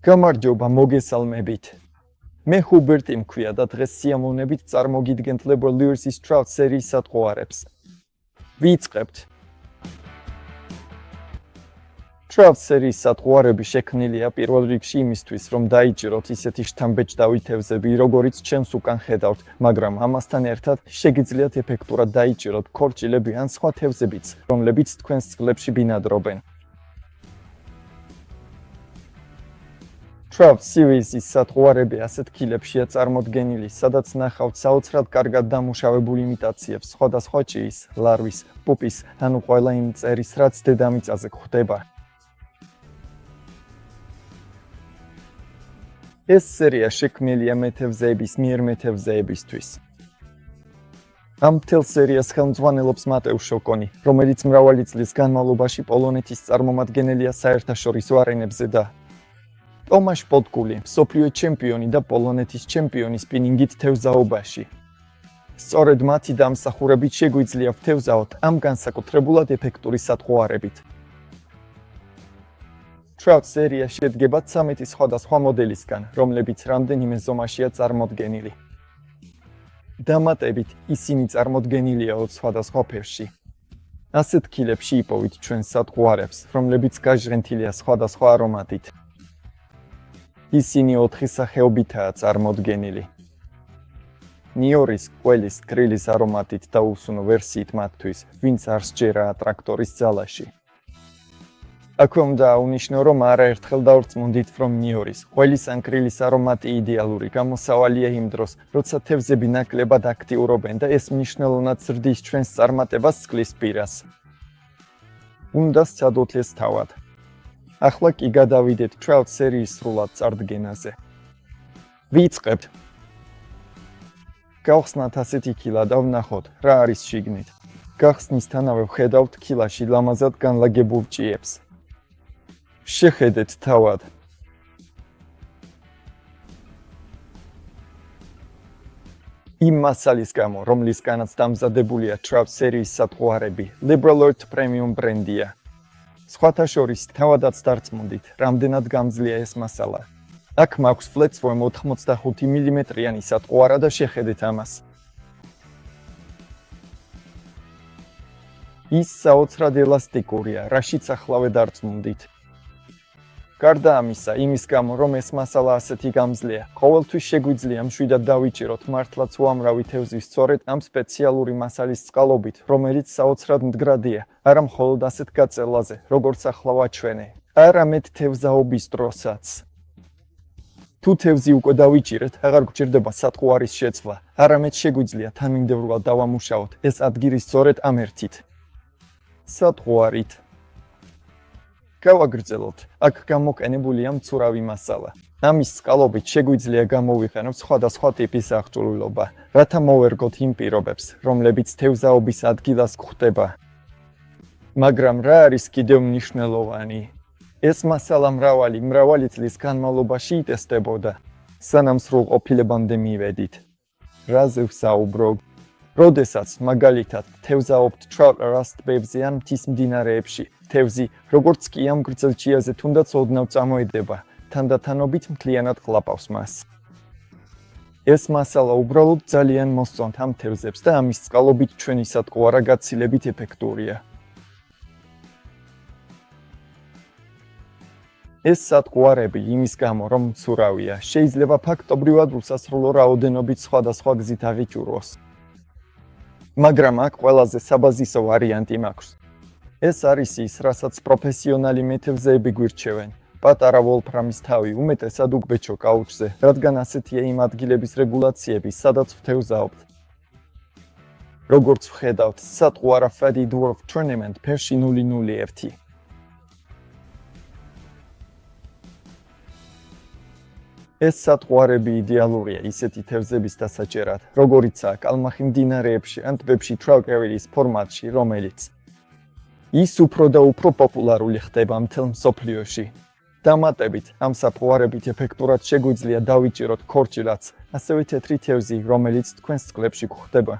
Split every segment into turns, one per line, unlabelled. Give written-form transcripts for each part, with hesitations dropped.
გამარჯობა მოგესალმებით. მე ჰუბერტი მქვია და დღეს სიამოვნებით წარმოგიდგენთ Liberal Lewis-ის Trout სერიის სატყუარებს. ვიწყებთ. Trout სერიის სატყუარები შექმნილია პირველ რიგში იმისთვის, რომ დაიჭიროთ ისეთი შთამბეჭდავი თევზები, როგორიც ჩემს უკან ხედავთ, მაგრამ ამასთან ერთად შეგიძლიათ ეფექტურად დაიჭიროთ ქორჭილები ან სხვა თევზებიც, რომლებიც თქვენს წყლებში ბინადრობენ. Trout series-ის სატყუარები ასეთ ქილებშია წარმოდგენილი, სადაც ნახავთ საოცრად კარგად დამუშავებულ იმიტაციებს სხვადასხვა ჭიის, ლარვის, პუპის, ანუ ყველა იმ მწერის, რაც დედამიწაზე გვხვდება. ეს სერია შექმნილია მეთევზეების მიერ მეთევზეებისთვის. ამ მთელ სერიას ხელმძღვანელობს მატეუშ შოკონი, რომელიც მრავალი წლის განმავლობაში პოლონეთის წარმომადგენელია საერთაშორისო არენებზე და ტომაშ პოტკული, მსოფლიო ჩემპიონი და პოლონეთის ჩემპიონი სპინინგით თევზაობაში. სწორედ მათი დამსახურებით შეგვიძლია ვთევზაოთ ამ განსაკუთრებულად ეფექტური სატყუარებით. Trout სერია შედგება 13 სხვადასხვა მოდელისგან, რომლებიც რამდენიმე ზომაშია წარმოდგენილი. დამატებით, ისინი წარმოდგენილია 20 სხვადასხვა ფერში. ასეთ ქილებში იპოვით ჩვენს სატყუარებს, რომლებიც გაჟღენთილია სხვადასხვა არომატით. ისინი 4 სახეობითაა წარმოდგენილი. ნიორის, ყველის, კრილის არომატით და უსუნო ვერსიით მათთვის, ვინც არ სჯერაა ტრაქტორის ძალაში. აქვე უნდა აუნიშნო, რომ არაერთხელ დავრწმუნდით, რომ ნიორის, ყველის ან კრილის არომატი იდეალური გამოსავალია იმ დროს, როცა თევზები ნაკლებად აქტიურობენ და ეს მნიშვნელოვნად ზრდის ჩვენს წარმატებას წყლის პირას. უნდა სცადოთ ეს თავად. ახლა კი გადავიდეთ Trout სერიის სრულად წარდგენაზე. ვიწყებთ. გავხსნათ ასეთი ქილა და ვნახოთ, რა არის შიგნით. გახსნისთანავე ვხედავთ ქილაში ლამაზად განლაგებულ ჭიებს. შეხედეთ თავად. იმ მასალის გამო, რომლისგანაც დამზადებულია Trout სერიის სატყუარები, Liberal Earth Premium ბრენდია. სხვათა შორის თავადაც დარწმუნდით, რამდენად გამძლეა ეს მასალა. აქ მაქვს Flatform 85 მმ-იანი სატყუარა და შეხედეთ ამას. ის საოცრად ელასტიკურია, რაშიც ახლავე დარწმუნდით. გარდა ამისა, იმის გამო, რომ ეს მასალა ასეთი გამძლეა, ყოველთვის შეგვიძლია მშვიდად დავიჭიროთ მართლაც უამრავი თევზის სწორედ ამ სპეციალური მასალის წყალობით, რომელიც საოცრად მდგრადია, არა მხოლოდ ასეთ გაწელაზე, როგორც ახლა ვაჩვენე, არამედ თევზაობის დროსაც. თუ თევზი უკვე დავიჭირეთ, აღარ გვჭირდება სატყუარის შეცვლა, არამედ შეგვიძლია თანმიმდევრულად დავამუშაოთ ეს ადგილი სწორედ ამ ერთით. სატყუარით. გავაგრძელოთ, აქ გამოყენებულია მცურავი მასალა. ამის წყალობით შეგვიძლია გამოვიყენოთ სხვადასხვა ტიპის აღჭურვილობა, რათა მოვერგოთ იმ პირობებს, რომლებიც თევზაობის ადგილას გვხვდება. მაგრამ რა არის კიდევ მნიშვნელოვანი? ეს მასალა მრავალი წლის განმავლობაში იტესტებოდა, სანამ სრულყოფილებამდე მივედით. რაზე ვსაუბრობ? როდესაც მაგალითად თევზაობთ Trout რასტბებზე ან მთის მდინარეებში, თევზი, როგორც კი ამ გრძელ ჭიაზე თუნდაც ოდნავ წამოედება, თანდათანობით მთლიანად ყლაპავს მას. ეს მასალა უბრალოდ ძალიან მოსწონთ ამ თევზებს და ამის წყალობით ჩვენი სატყუარა გაცილებით ეფექტურია. ეს სატყუარები იმის გამო, რომ მცურავია, შეიძლება ფაქტობრივად უსასრულო რაოდენობით სხვადასხვა გზით აღიჭურვოს. მაგრამ აქ ყველაზე საბაზისო ვარიანტი მაქვს. ეს არის ის, რასაც პროფესიონალი მეთევზეები გვირჩევენ. პატარა ვოლფრამის თავი უმეტესად უგბეჭო კაუჩზე, რადგან ასეთია იმ ადგილების რეგულაციები, სადაც ვთევზაობთ. როგორც ვხედავთ, სატყუარა Fatty Dwarf Tournament ფერში 001. ეს სატყუარები იდეალურია ისეთი თევზების დასაჭერად, როგორიცაა კალმახი მდინარეებში ან ტბებში Trout area-ის ფორმატში, რომელიც ის უფრო და უფრო პოპულარული ხდება მთელ მსოფლიოში. დამატებით, ამ სატყუარებით ეფექტურად შეგვიძლია დავიჭიროთ ქორჭილაც, ასევე თეთრი თევზი, რომელიც თქვენს წყლებში გვხვდება.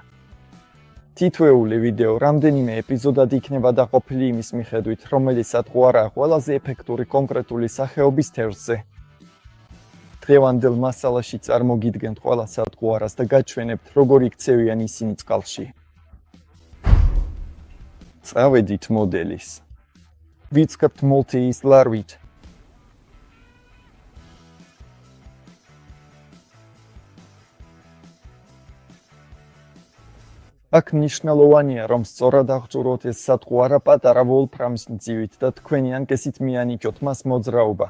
თითოეული ვიდეო რამდენიმე ეპიზოდად იქნება დაყოფილი იმის მიხედვით, რომელი სატყუარაა ყველაზე ეფექტური კონკრეტული სახეობის თევზზე. დღევანდელ მასალაში წარმოგიდგენთ ყველა სატყუარას და გაჩვენებთ, როგორ იქცევიან ისინი წყალში. წავედით მოდელის. ვიწყებთ მოლთეის ლარვით. აქ მნიშვნელოვანია, რომ სწორად აღჭურვოთ ეს სატყუარა პატარა ვოლფრამის მძივით და თქვენი ანკესით მიანიჭოთ მას მოძრაობა.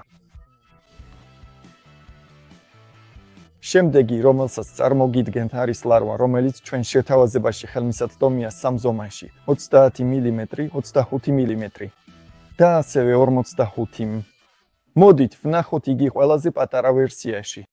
შემდეგი, რომელსაც წარმოგიდგენთ, არის ლარვა, რომელიც ჩვენ შეთავაზებაში ხელმისაწვდომია 3 ზომაში: 30 მმ, 25 მმ და ასევე 45 მმ. მოდით ვნახოთ იგი ყველაზე პატარა ვერსიაში.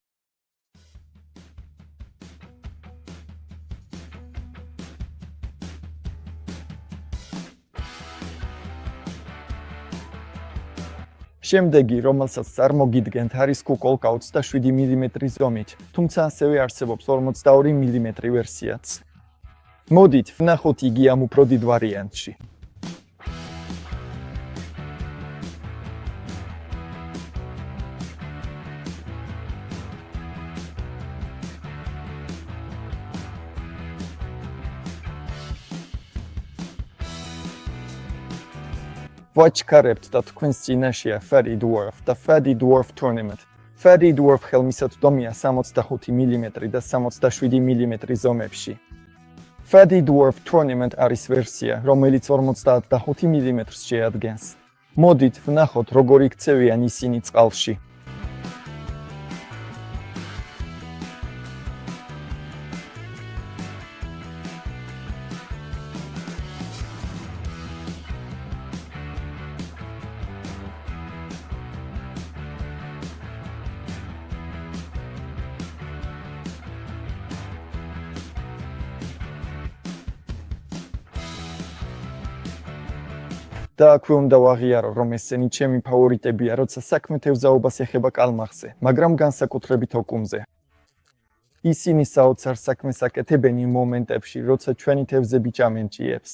შემდეგი, რომელსაც წარმოგიდგენთ, არის კუკოლკა 27 მმ ზომით, თუმცა ასევე არსებობს 42 მმ ვერსიაც. მოდით ვნახოთ იგი ამ უფრო დიდ ვარიანტში. ვაჩქარებთ და თქვენს წინაშეა Fatty Dwarf და Fatty Dwarf Tournament. Fatty Dwarf ხელმისაწვდომია 65 მმ და 67 მმ ზომებში. Fatty Dwarf Tournament არის ვერსია, რომელიც 55 მმ-ს შეადგენს. მოდით ვნახოთ, როგორ იქცევიან ისინი წყალში. და აქვე უნდა ვაღიარო, რომ ესენი ჩემი ფავორიტებია, როცა საქმე თევზაობას ეხება კალმახზე, მაგრამ განსაკუთრებით ოკუმზე. ისინი საოცარ საქმეს აკეთებენ იმ მომენტებში, როცა ჩვენი თევზები ჭამენჭიებს.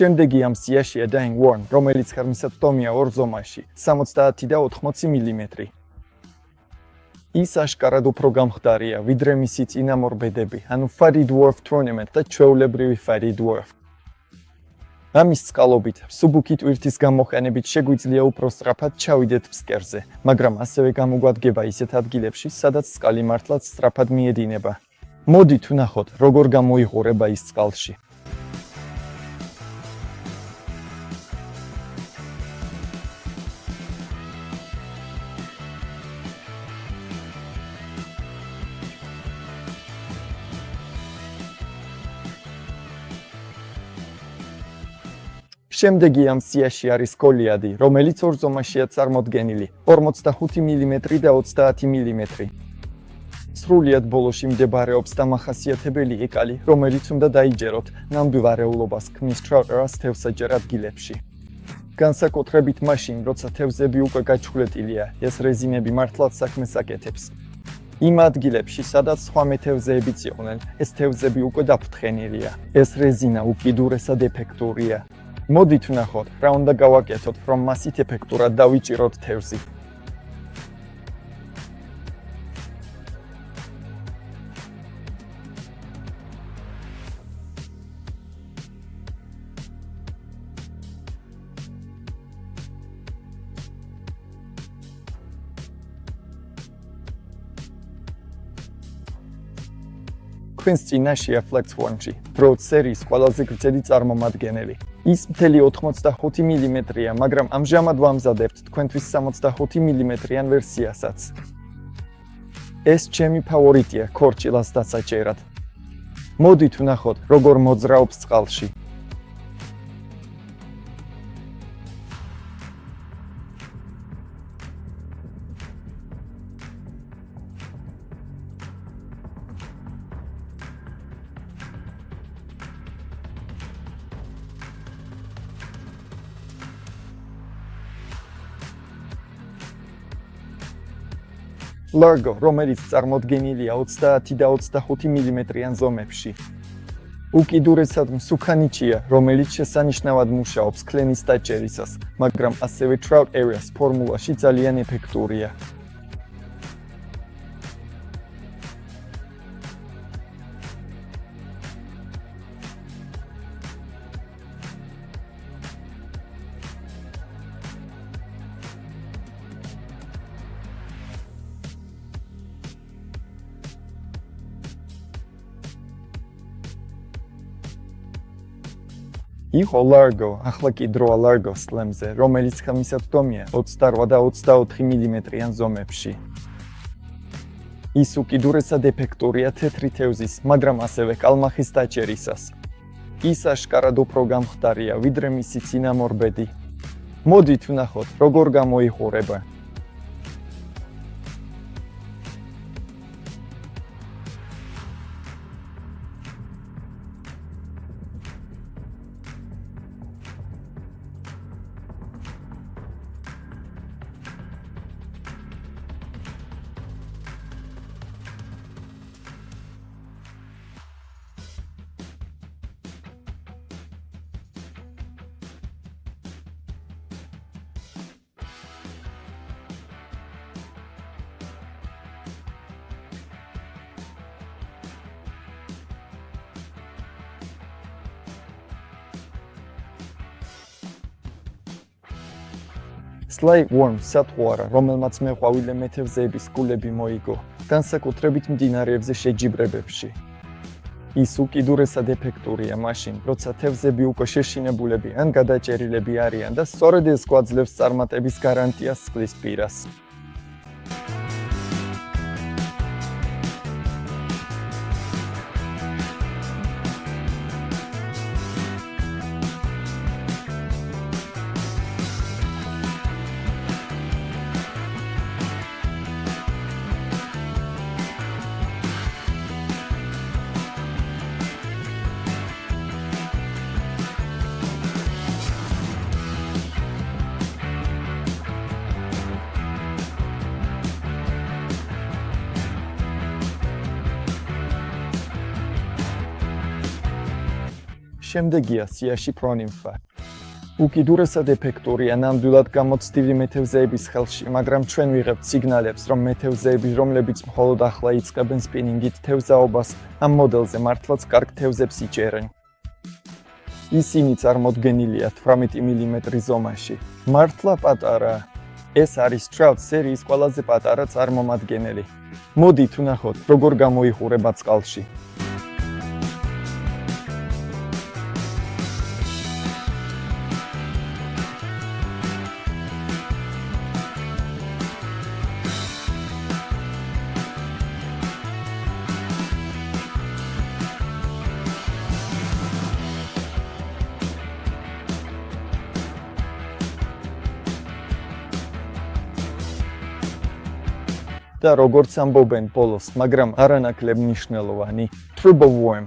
შემდეგი ამ სიაშია Dying Worm, რომელიც ხელმისაწვდომია 2 ზომაში, 70 და 80 მმ. ის აშკარად უფრო გამხდარია, ვიდრე მისი წინამორბედები, ანუ Fatty Dwarf Tournament და ჩვეულებრივი Fatty Dwarf. ამის წყალობით, მსუბუქი ტვირთის გამოყენებით შეგვიძლია უფრო სწრაფად ჩავიდეთ ფსკერზე, მაგრამ ასევე გამოგვადგება ისეთ ადგილებში, სადაც წყალი მართლაც სწრაფად მიედინება. მოდით ვნახოთ, როგორ გამოიყურება ის წყალში. შემდეგი ამ სიაში არის გოლიადი, რომელიც 2 ზომაშია წარმოდგენილი, 45 მმ და 30 მმ. სრულიად ბოლოში მდებარეობს დამახასიათებელი ეკალი, რომელიც უნდა დაიჯეროთ ნამდვილარეულობას ქმნის ტრაუტერას თევზსაჯერ ადგილებში. განსაკუთრებით მაშინ, როცა თევზები უკვე გაჩხვლეტილია, ეს რეზინები მართლაც საქმეს აკეთებს. იმ ადგილებში, სადაც სხვა მეთევზეებიც იყვნენ, ეს თევზები უკვე დაფრთხენილია. ეს რეზინა უკიდურესად ეფექტურია. მოდით ვნახოთ, რა უნდა გავაკეთოთ, რომ მასით ეფექტურად დავიჭიროთ თევზი. თქვენს წინაშეა Flex-Worm-ში, Broad სერიის ყველაზე გრძელი წარმომადგენელი. ის მთელი 85 მმ-ია, მაგრამ ამჟამად ვამზადებთ თქვენთვის 65 მმ-იან ვერსიასაც. ეს ჩემი ფავორიტია ქორჭილას დასაჭერად. მოდით ვნახოთ, როგორ მოძრაობს წყალში. Largo, რომელიც წარმოდგენილია 30 და 25 მმ-იან ზომებში. უკიდურესად მსუქანიჩია, რომელიც შესანიშნავად მუშაობს ქლენის დაჭერისას, მაგრამ ასევე trout areas ფორმულაში ძალიან ეფექტურია. იყო Largo, ახლა კი დროა Largo Slamზე, რომელიც ხელმისაწვდომია 28 და 24 მმ-იან ზომებში. ის უკიდურესად ეფექტურია თეთრი თევზის, მაგრამ ასევე კალმახის დაჭერისას. ის აშკარად უფრო გამხდარია, ვიდრე მისი წინამორბედი. მოდით ვნახოთ, როგორ გამოიყურება. Sly worm სატყუარა, რომელმაც მე ყვავილე მეთევზეების კულები მოიგო, განსაკუთრებით მდინარეებზე შეჯიბრებებში. ის უკიდურესად ეფექტურია მაშინ, როცა თევზები უკვე შეშინებულები ან გადაჭერილები არიან და სწორედ ეს გვაძლევს წარმატების გარანტიას წყლის პირას. შემდეგია სიაში პრონიმფა. უკიდურესად ეფექტურია ნამდვილად გამოცდილი მეთევზეების ხელში, მაგრამ ჩვენ ვიღებთ სიგნალებს, რომ მეთევზეები, რომლებიც მხოლოდ ახლა იწყებენ სპინინგით თევზაობას, ამ მოდელზე მართლაც კარგ თევზებს იჭერენ. ისინი წარმოდგენილია 18 მმ ზომაში. მართლა პატარა. ეს არის trout სერიის ყველაზე პატარა წარმომადგენელი. მოდით ვნახოთ, როგორ გამოიყურება წყალში. და როგორც ამბობენ ბოლოს, მაგრამ არანაკლებ მნიშვნელოვანი, triple worm.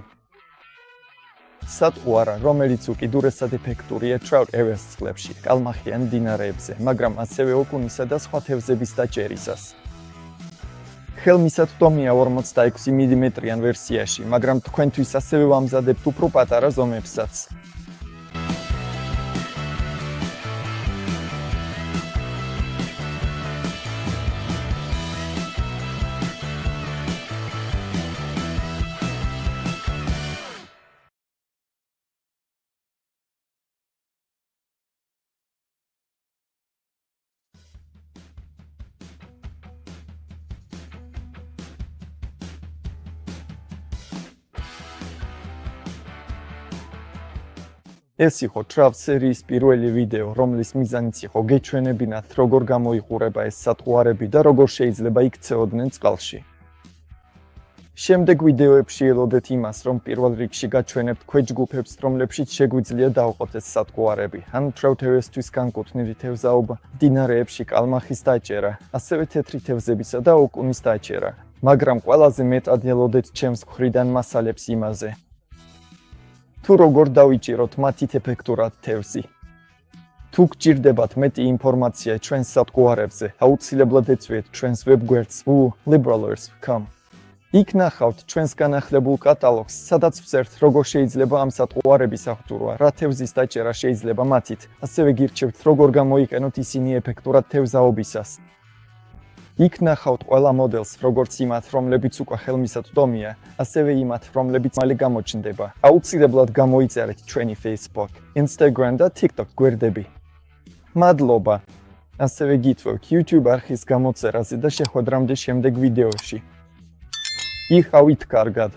სატყუარა, რომელიც უკიდურესად ეფექტურია trout areas წყლებში, კალმახიან მდინარეებზე, მაგრამ ასევე ოკუნისა და სხვა თევზების დაჭერისას. ხელმისაწვდომია 46 მმ-იან ვერსიაში, მაგრამ თქვენთვის ასევე ვამზადებთ უფრო პატარა ზომებსაც. ეს იყო trout სერიის პირველი ვიდეო, რომლის მიზანიც იყო გეჩვენებინათ, როგორ გამოიყურება ეს სატყუარები და როგორ შეიძლება იქცეოდნენ წყალში. შემდეგ ვიდეოებში ელოდეთ იმას, რომ პირველ რიგში გაჩვენებთ ქვეჯგუფებს, რომლებშიც შეგვიძლია დავყოთ ეს სატყუარები, ან trout areas-თვის განკუთვნილი თევზაობა, მდინარეებში კალმახის დაჭერა, ასევე თეთრი თევზებისა და ოკუნის დაჭერა, მაგრამ ყველაზე მეტად ელოდეთ ჩემს მხრიდან მასალებს იმაზე, თუ როგორ დავიჭიროთ მათით ეფექტურად თევზი. თუ გჭირდებათ მეტი ინფორმაცია ჩვენს სათგუარებზე, აუცილებლად ეწვიეთ ჩვენს ვებგვერდს liberalers.com. იქ ნახავთ ჩვენს განახლებულ კატალოგს, სადაც ვწერთ, როგორ შეიძლება ამ სათგუარების აღჭურვა, რა თევზის დაჭერა შეიძლება მათით, ასევე გირჩევთ, როგორ გამოიყენოთ ისინი ეფექტურად თევზაობისას. იქ ნახავთ ყველა მოდელს, როგორც იმათ, რომლებიც უკვე ხელმისაწვდომია, ასევე იმათ, რომლებიც მალე გამოჩნდება. აუცილებლად გამოიწერეთ ჩვენი Facebook, Instagram და TikTok გვერდები. მადლობა. ასევე გითხოვთ YouTube არხის გამოწერაზე და შეხვედრამდე შემდეგ ვიდეოში. იხავით კარგად.